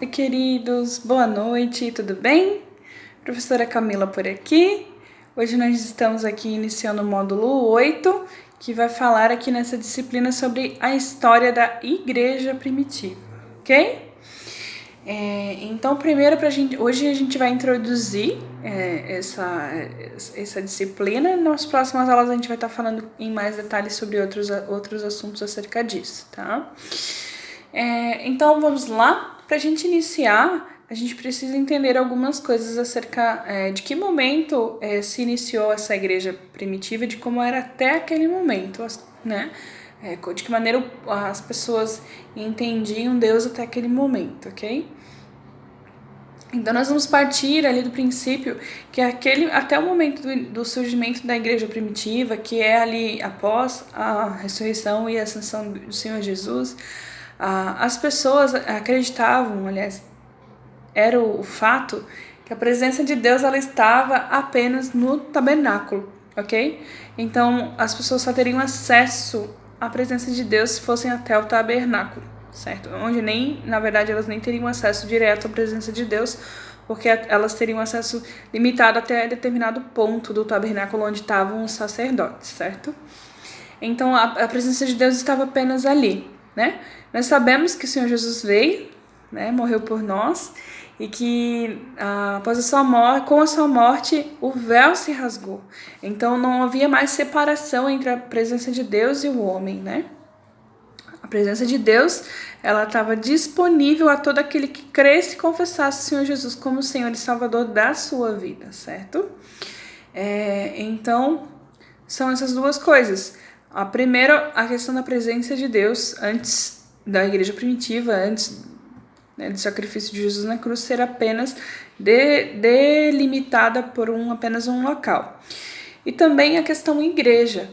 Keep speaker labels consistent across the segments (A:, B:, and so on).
A: Oi, queridos, boa noite, tudo bem? Professora Camila por aqui. Hoje nós estamos aqui iniciando o módulo 8, que vai falar aqui nessa disciplina sobre a história da igreja primitiva, ok? Então, primeiro, hoje a gente vai introduzir essa disciplina. Nas próximas aulas a gente vai estar falando em mais detalhes sobre outros assuntos acerca disso, tá? Então, vamos lá. Para a gente iniciar, a gente precisa entender algumas coisas acerca de que momento se iniciou essa igreja primitiva, de como era até aquele momento, né? De que maneira as pessoas entendiam Deus até aquele momento, ok? Então nós vamos partir ali do princípio que até o momento do surgimento da igreja primitiva, que é ali após a ressurreição e a ascensão do Senhor Jesus, as pessoas acreditavam, aliás, era o fato que a presença de Deus ela estava apenas no tabernáculo, ok? Então as pessoas só teriam acesso à presença de Deus se fossem até o tabernáculo, certo? Onde na verdade elas nem teriam acesso direto à presença de Deus, porque elas teriam acesso limitado até determinado ponto do tabernáculo onde estavam os sacerdotes, certo? Então a presença de Deus estava apenas ali, né? Nós sabemos que o Senhor Jesus veio, né, morreu por nós, e que após com a sua morte o véu se rasgou. Então não havia mais separação entre a presença de Deus e o homem, né? A presença de Deus, ela estava disponível a todo aquele que cresce e confessasse o Senhor Jesus como Senhor e Salvador da sua vida, certo? Então, são essas duas coisas. A primeira, a questão da presença de Deus antes da igreja primitiva, antes do sacrifício de Jesus na cruz, ser apenas delimitada por apenas um local. E também a questão igreja.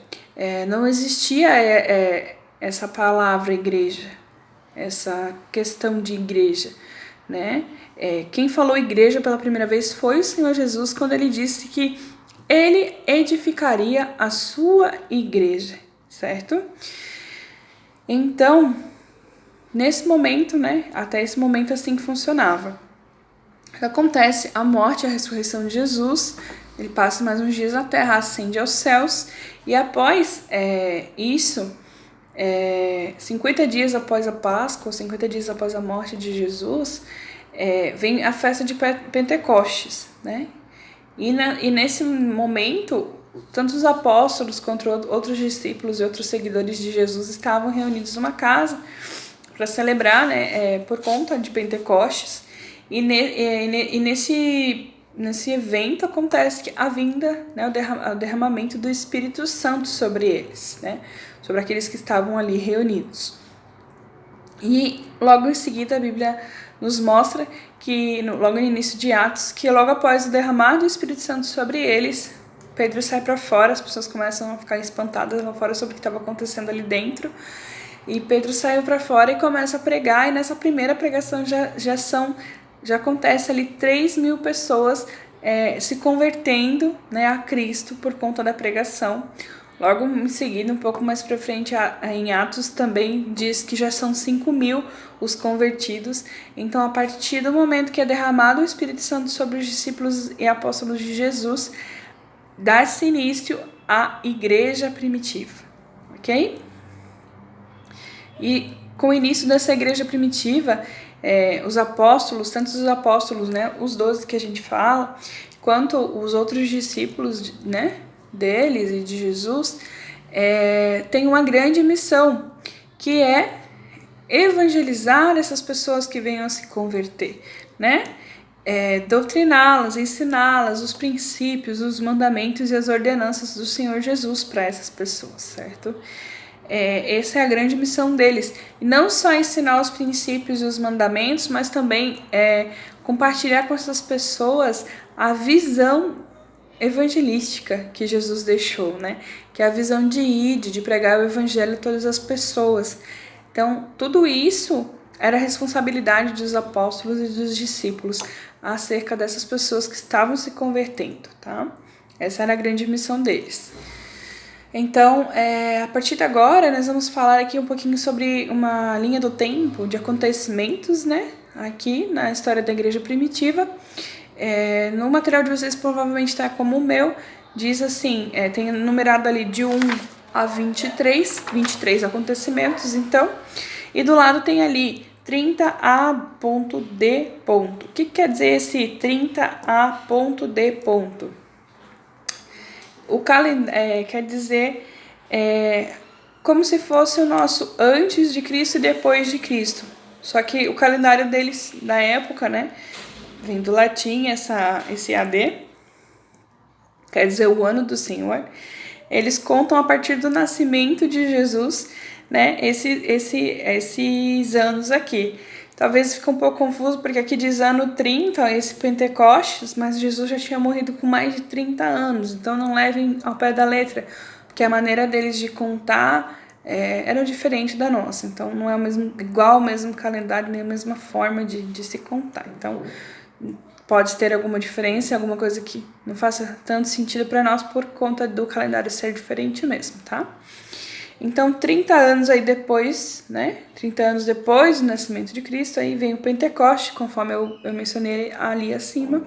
A: Não existia essa palavra igreja, essa questão de igreja, né? Quem falou igreja pela primeira vez foi o Senhor Jesus, quando ele disse que ele edificaria a sua igreja, certo? Então, nesse momento, né, até esse momento assim que funcionava. Acontece a morte e a ressurreição de Jesus, ele passa mais uns dias na terra, ascende aos céus, e após isso, 50 dias após a Páscoa, 50 dias após a morte de Jesus, vem a festa de Pentecostes, né? E nesse momento, tanto os apóstolos quanto outros discípulos e outros seguidores de Jesus estavam reunidos numa casa para celebrar, né, por conta de Pentecostes. E nesse evento acontece a vinda, né, o derramamento do Espírito Santo sobre eles, né, sobre aqueles que estavam ali reunidos. E logo em seguida a Bíblia nos mostra que, logo no início de Atos, que logo após o derramar do Espírito Santo sobre eles, Pedro sai para fora, as pessoas começam a ficar espantadas lá fora sobre o que estava acontecendo ali dentro. E Pedro saiu para fora e começa a pregar, e nessa primeira pregação já acontece ali 3.000 pessoas se convertendo, né, a Cristo por conta da pregação. Logo em seguida, um pouco mais para frente, em Atos também diz que já são 5.000 os convertidos. Então, a partir do momento que é derramado o Espírito Santo sobre os discípulos e apóstolos de Jesus, dá-se início à igreja primitiva, ok? E com o início dessa igreja primitiva, os apóstolos, tanto os apóstolos, né, os 12 que a gente fala, quanto os outros discípulos, né, deles e de Jesus, têm uma grande missão, que é evangelizar essas pessoas que venham a se converter, né? Doutriná-las, ensiná-las os princípios, os mandamentos e as ordenanças do Senhor Jesus para essas pessoas, certo? Essa é a grande missão deles. E não só ensinar os princípios e os mandamentos, mas também compartilhar com essas pessoas a visão evangelística que Jesus deixou, né? Que é a visão de ir, de pregar o evangelho a todas as pessoas. Então, tudo isso era responsabilidade dos apóstolos e dos discípulos acerca dessas pessoas que estavam se convertendo, tá? Essa era a grande missão deles. Então, a partir de agora, nós vamos falar aqui um pouquinho sobre uma linha do tempo de acontecimentos, né, aqui na história da igreja primitiva. No material de vocês provavelmente está como o meu, diz assim, tem numerado ali de 1 a 23 acontecimentos, então, e do lado tem ali 30A.D. O que quer dizer esse 30A.D? Quer dizer como se fosse o nosso antes de Cristo e depois de Cristo. Só que o calendário deles da época, né, vem do latim esse AD, quer dizer o ano do Senhor. Eles contam a partir do nascimento de Jesus, né, esses anos aqui. Talvez fique um pouco confuso, porque aqui diz ano 30, esse Pentecostes, mas Jesus já tinha morrido com mais de 30 anos, então não levem ao pé da letra, porque a maneira deles de contar era diferente da nossa, então não é igual o mesmo calendário, nem a mesma forma de se contar. Então pode ter alguma diferença, alguma coisa que não faça tanto sentido para nós por conta do calendário ser diferente mesmo, tá? Então, 30 anos aí depois, né? 30 anos depois do nascimento de Cristo, aí vem o Pentecoste, conforme eu mencionei ali acima.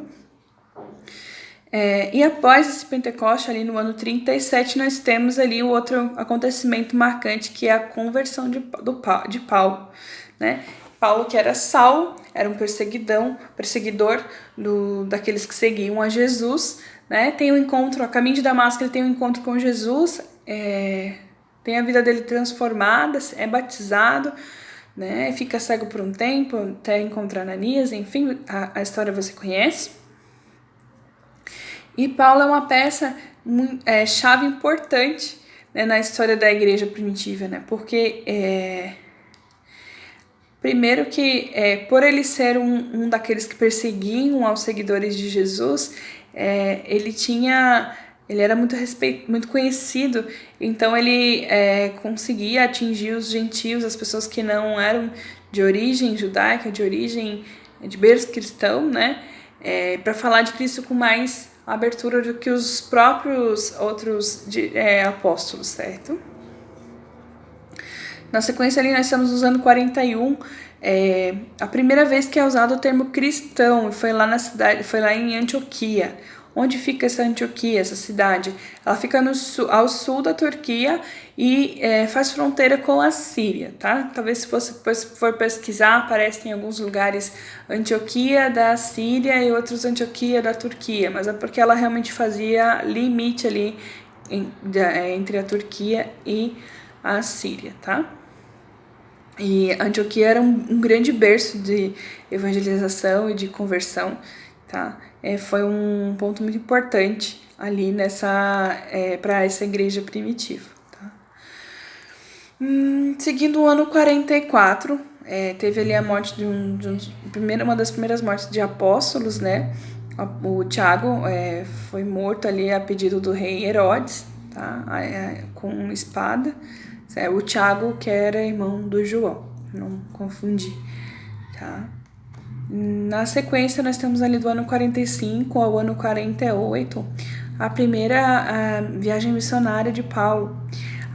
A: E após esse Pentecoste, ali no ano 37, nós temos ali o outro acontecimento marcante, que é a conversão de Paulo, né? Paulo, que era Saulo, era um perseguidor daqueles que seguiam a Jesus, né? Tem um encontro, a caminho de Damasco, ele tem um encontro com Jesus, tem a vida dele transformada, é batizado, né? Fica cego por um tempo, até encontrar Ananias, enfim, a história você conhece. E Paulo é uma peça chave importante, né, na história da igreja primitiva, né? Porque primeiro que por ele ser um daqueles que perseguiam aos seguidores de Jesus, ele era muito conhecido, então ele conseguia atingir os gentios, as pessoas que não eram de origem judaica, de origem de berço cristão, né? Para falar de Cristo com mais abertura do que os próprios outros apóstolos, certo? Na sequência ali nós estamos usando 41, a primeira vez que é usado o termo cristão, foi lá em Antioquia. Onde fica essa Antioquia, essa cidade? Ela fica ao sul da Turquia e faz fronteira com a Síria, tá? Talvez se você for pesquisar, aparece em alguns lugares Antioquia da Síria e outros Antioquia da Turquia, mas é porque ela realmente fazia limite ali entre a Turquia e a Síria, tá? E Antioquia era um grande berço de evangelização e de conversão, tá? Foi um ponto muito importante ali para essa igreja primitiva, tá? Seguindo o ano 44, teve ali a morte de uma das primeiras mortes de apóstolos, né? O Tiago foi morto ali a pedido do rei Herodes, tá? Com espada. O Tiago, que era irmão do João, não confundir, tá? Na sequência, nós temos ali do ano 45 ao ano 48, a primeira viagem missionária de Paulo.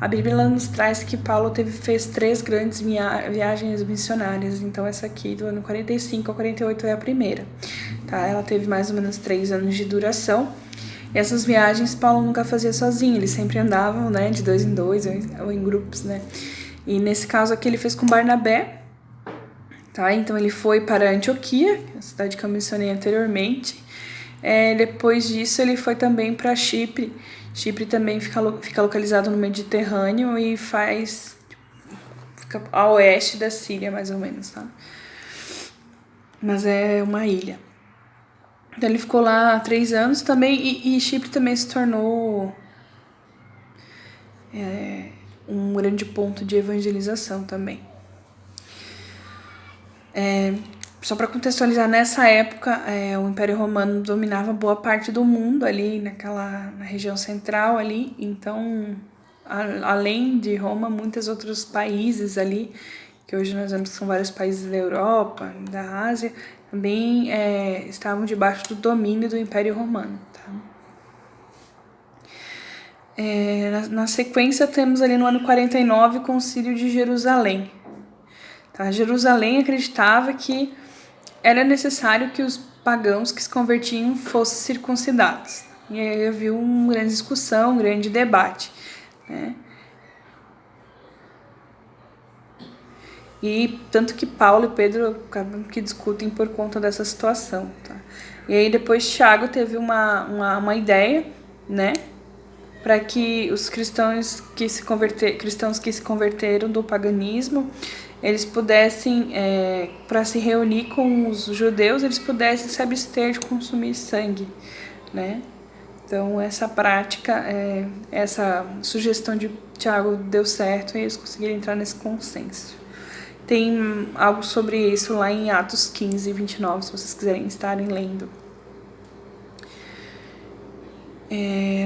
A: A Bíblia nos traz que Paulo fez 3 grandes viagens missionárias, então essa aqui do ano 45 ao 48 é a primeira, tá? Ela teve mais ou menos 3 anos de duração. E essas viagens Paulo nunca fazia sozinho, eles sempre andavam, né, de 2 em 2 ou em grupos, né? E nesse caso aqui ele fez com Barnabé, tá? Então ele foi para Antioquia, a cidade que eu mencionei anteriormente. Depois disso ele foi também para Chipre. Chipre também fica localizado no Mediterrâneo e fica a oeste da Síria, mais ou menos, tá? Mas é uma ilha. Então ele ficou lá há 3 anos também, e Chipre também se tornou um grande ponto de evangelização também. Só para contextualizar, nessa época o Império Romano dominava boa parte do mundo ali, na região central ali, então além de Roma, muitos outros países ali, que hoje nós vemos que são vários países da Europa, da Ásia, também estavam debaixo do domínio do Império Romano, tá? Na sequência temos ali no ano 49 o Concílio de Jerusalém, tá? Jerusalém acreditava que era necessário que os pagãos que se convertiam fossem circuncidados. E aí havia uma grande discussão, um grande debate, né? E tanto que Paulo e Pedro acabam que discutem por conta dessa situação, tá? E aí depois Tiago teve uma ideia, né? Para que os cristãos que se converteram do paganismo, eles pudessem, para se reunir com os judeus, eles pudessem se abster de consumir sangue, né? Então essa prática, essa sugestão de Tiago deu certo e eles conseguiram entrar nesse consenso. Tem algo sobre isso lá em Atos 15, 29, se vocês quiserem estarem lendo.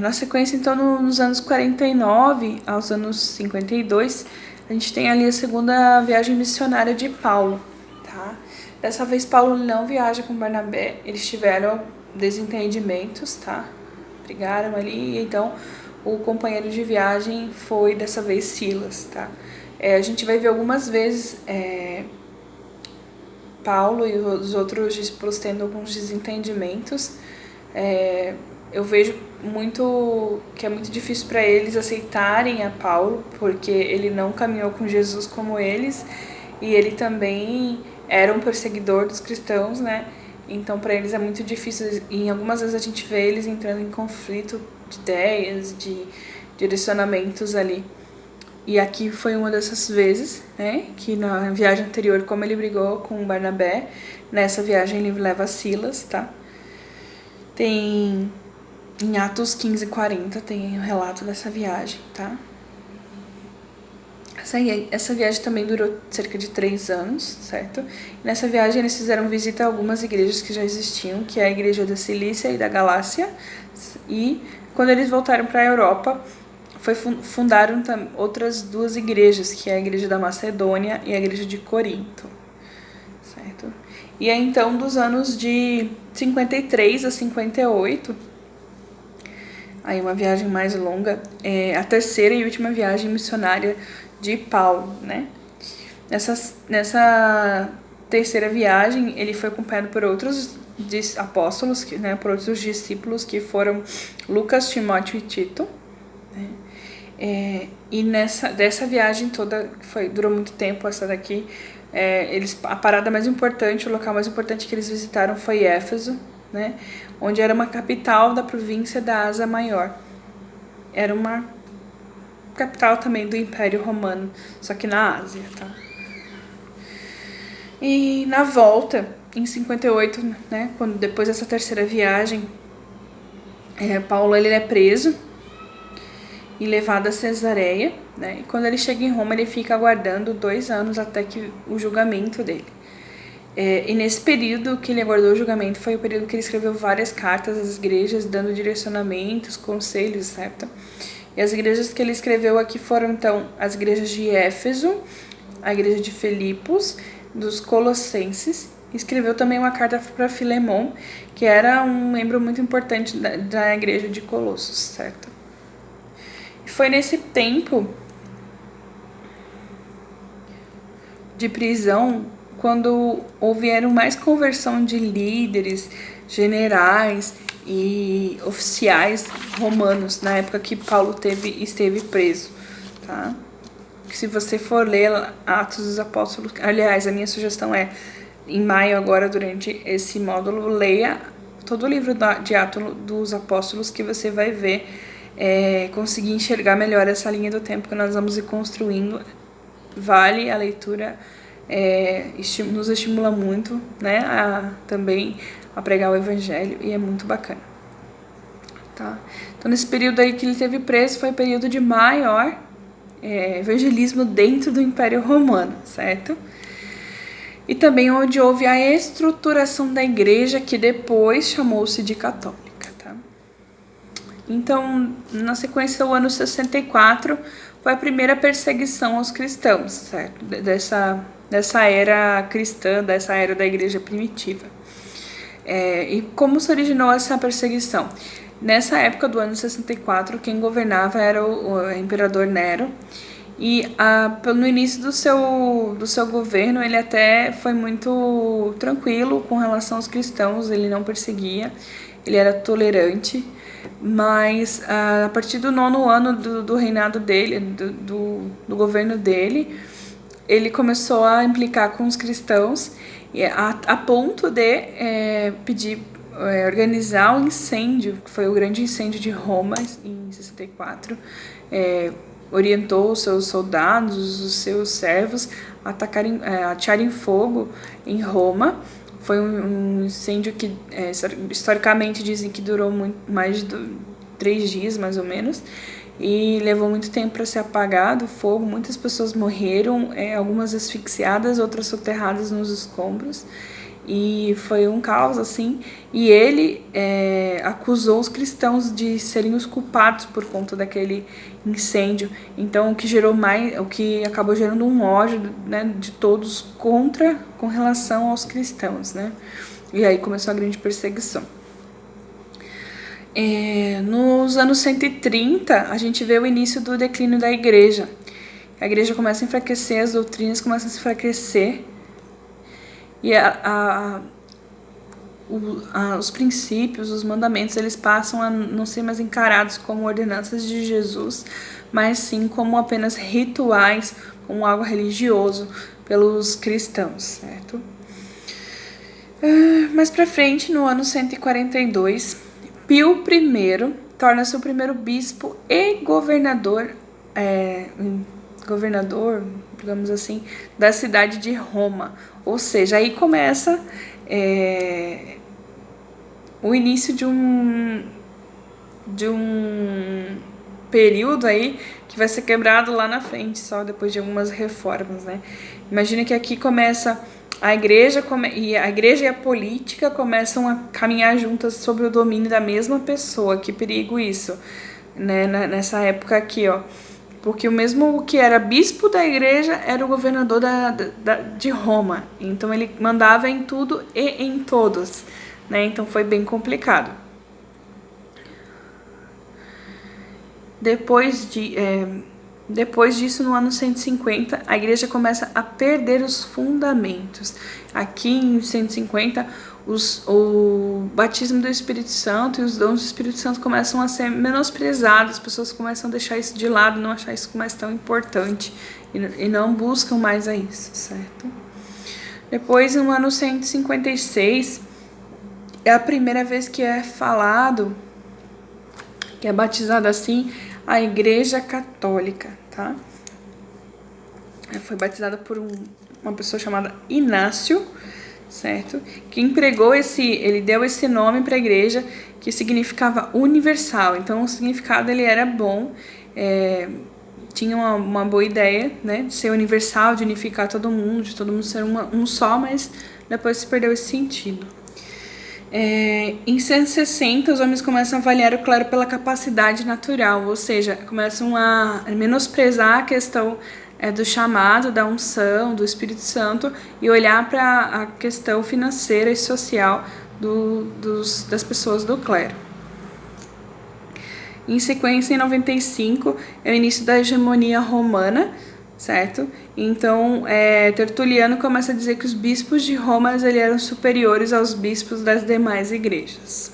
A: Na sequência, então, nos anos 49 aos anos 52, a gente tem ali a segunda viagem missionária de Paulo, tá? Dessa vez, Paulo não viaja com Barnabé, eles tiveram desentendimentos, tá? Brigaram ali, então o companheiro de viagem foi, dessa vez, Silas, tá? A gente vai ver algumas vezes Paulo e os outros discípulos tendo alguns desentendimentos. Eu vejo muito que é muito difícil para eles aceitarem a Paulo, porque ele não caminhou com Jesus como eles, e ele também era um perseguidor dos cristãos, né? Então para eles é muito difícil, e algumas vezes a gente vê eles entrando em conflito de ideias, de direcionamentos ali. E aqui foi uma dessas vezes, né, que na viagem anterior, como ele brigou com Barnabé, nessa viagem ele leva Silas, tá? Tem em Atos 15:40 tem o relato dessa viagem, tá? Essa viagem também durou cerca de 3 anos, certo? E nessa viagem eles fizeram visita a algumas igrejas que já existiam, que é a igreja da Cilícia e da Galácia. E quando eles voltaram para a Europa, fundaram outras 2 igrejas, que é a igreja da Macedônia e a igreja de Corinto, certo? E aí então dos anos de 53 a 58, aí uma viagem mais longa, a terceira e última viagem missionária de Paulo, né? Nessa terceira viagem ele foi acompanhado por outros apóstolos, né, por outros discípulos que foram Lucas, Timóteo e Tito, né? E dessa viagem toda, durou muito tempo essa daqui, a parada mais importante, o local mais importante que eles visitaram foi Éfeso, né, onde era uma capital da província da Ásia Maior. Era uma capital também do Império Romano, só que na Ásia, tá? E na volta, em 58, né, depois dessa terceira viagem, Paulo ele é preso e levado a Cesareia, né? E quando ele chega em Roma, ele fica aguardando 2 anos até que o julgamento dele. E nesse período que ele aguardou o julgamento foi o período que ele escreveu várias cartas às igrejas, dando direcionamentos, conselhos, certo? E as igrejas que ele escreveu aqui foram, então, as igrejas de Éfeso, a igreja de Filipos, dos Colossenses. Escreveu também uma carta para Filemon, que era um membro muito importante da igreja de Colossos, certo? Foi nesse tempo de prisão quando houveram mais conversão de líderes, generais e oficiais romanos na época que Paulo esteve preso, tá? Se você for ler Atos dos Apóstolos, aliás, a minha sugestão é, em maio agora, durante esse módulo, leia todo o livro de Atos dos Apóstolos, que você vai ver, conseguir enxergar melhor essa linha do tempo que nós vamos ir construindo. Vale a leitura, nos estimula muito, né, também a pregar o evangelho, e é muito bacana, tá? Então nesse período aí que ele teve preso foi o período de maior evangelismo dentro do Império Romano, certo? E também onde houve a estruturação da igreja, que depois chamou-se de católica. Então, na sequência, o ano 64 foi a primeira perseguição aos cristãos, certo? Dessa era cristã, dessa era da igreja primitiva. E como se originou essa perseguição? Nessa época do ano 64, quem governava era o imperador Nero, E no início do seu governo, ele até foi muito tranquilo com relação aos cristãos, ele não perseguia, ele era tolerante, mas a partir do 9º ano do reinado dele, do governo dele, ele começou a implicar com os cristãos a ponto de pedir, organizar um incêndio, que foi o grande incêndio de Roma em 64, orientou os seus soldados, os seus servos a atearem fogo em Roma. Foi um incêndio que historicamente dizem que durou mais de 3 dias, mais ou menos, e levou muito tempo para ser apagado o fogo. Muitas pessoas morreram, algumas asfixiadas, outras soterradas nos escombros, e foi um caos, assim. E ele acusou os cristãos de serem os culpados por conta daquele incêndio. Então, o que acabou gerando um ódio, né, de todos com relação aos cristãos, né? E aí começou a grande perseguição. Nos anos 130, a gente vê o início do declínio da igreja. A igreja começa a enfraquecer, as doutrinas começam a se enfraquecer, e os princípios, os mandamentos, eles passam a não ser mais encarados como ordenanças de Jesus, mas sim como apenas rituais, como algo religioso pelos cristãos, certo? Mais pra frente, no ano 142, Pio I torna-se o primeiro bispo e governador, digamos assim, da cidade de Roma. Ou seja, aí começa o início de um período aí que vai ser quebrado lá na frente, só depois de algumas reformas, né? Imagina que aqui começa a igreja e a política começam a caminhar juntas sob o domínio da mesma pessoa. Que perigo isso, né? Nessa época aqui, ó. Porque o mesmo que era bispo da igreja era o governador de Roma. Então ele mandava em tudo e em todos, né? Então foi bem complicado. Depois disso, no ano 150, a igreja começa a perder os fundamentos. Aqui em 150, o batismo do Espírito Santo e os dons do Espírito Santo começam a ser menosprezados, as pessoas começam a deixar isso de lado, não achar isso mais tão importante e não buscam mais a isso, certo? Depois, no ano 156, é a primeira vez que é falado, que é batizado assim, a Igreja Católica, tá? Foi batizada por uma pessoa chamada Inácio, certo? Que ele deu esse nome para a igreja, que significava universal. Então o significado ele era bom, tinha uma boa ideia, né, de ser universal, de unificar todo mundo, de todo mundo ser um só, mas depois se perdeu esse sentido. Em 160, os homens começam a avaliar o clero pela capacidade natural, ou seja, começam a menosprezar a questão do chamado, da unção, do Espírito Santo, e olhar para a questão financeira e social das pessoas do clero. Em sequência, em 95, é o início da hegemonia romana, certo? Então, Tertuliano começa a dizer que os bispos de Roma eram superiores aos bispos das demais igrejas.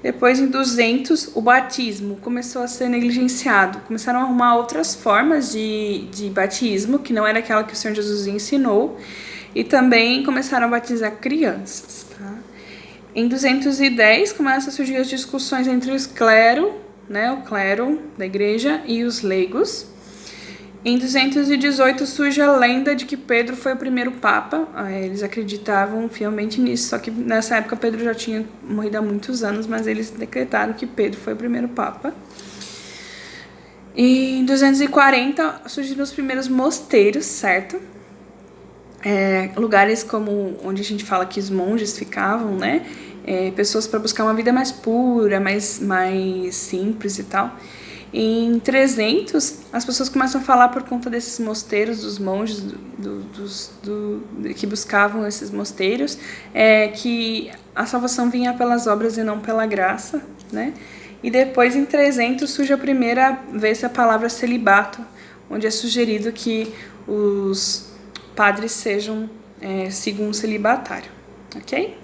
A: Depois, em 200, o batismo começou a ser negligenciado. Começaram a arrumar outras formas de batismo, que não era aquela que o Senhor Jesus ensinou, e também começaram a batizar crianças. Tá? Em 210, começam a surgir as discussões entre o clero da igreja, e os leigos. Em 218 surge a lenda de que Pedro foi o primeiro papa. Eles acreditavam fielmente nisso, só que nessa época Pedro já tinha morrido há muitos anos, mas eles decretaram que Pedro foi o primeiro papa. E em 240 surgiram os primeiros mosteiros, certo? Lugares como onde a gente fala que os monges ficavam, né? Pessoas para buscar uma vida mais pura, mais simples e tal. Em 300, as pessoas começam a falar por conta desses mosteiros, dos monges que buscavam esses mosteiros, que a salvação vinha pelas obras e não pela graça, né? E depois, em 300, surge a primeira vez a palavra celibato, onde é sugerido que os padres sigam um celibatário, ok?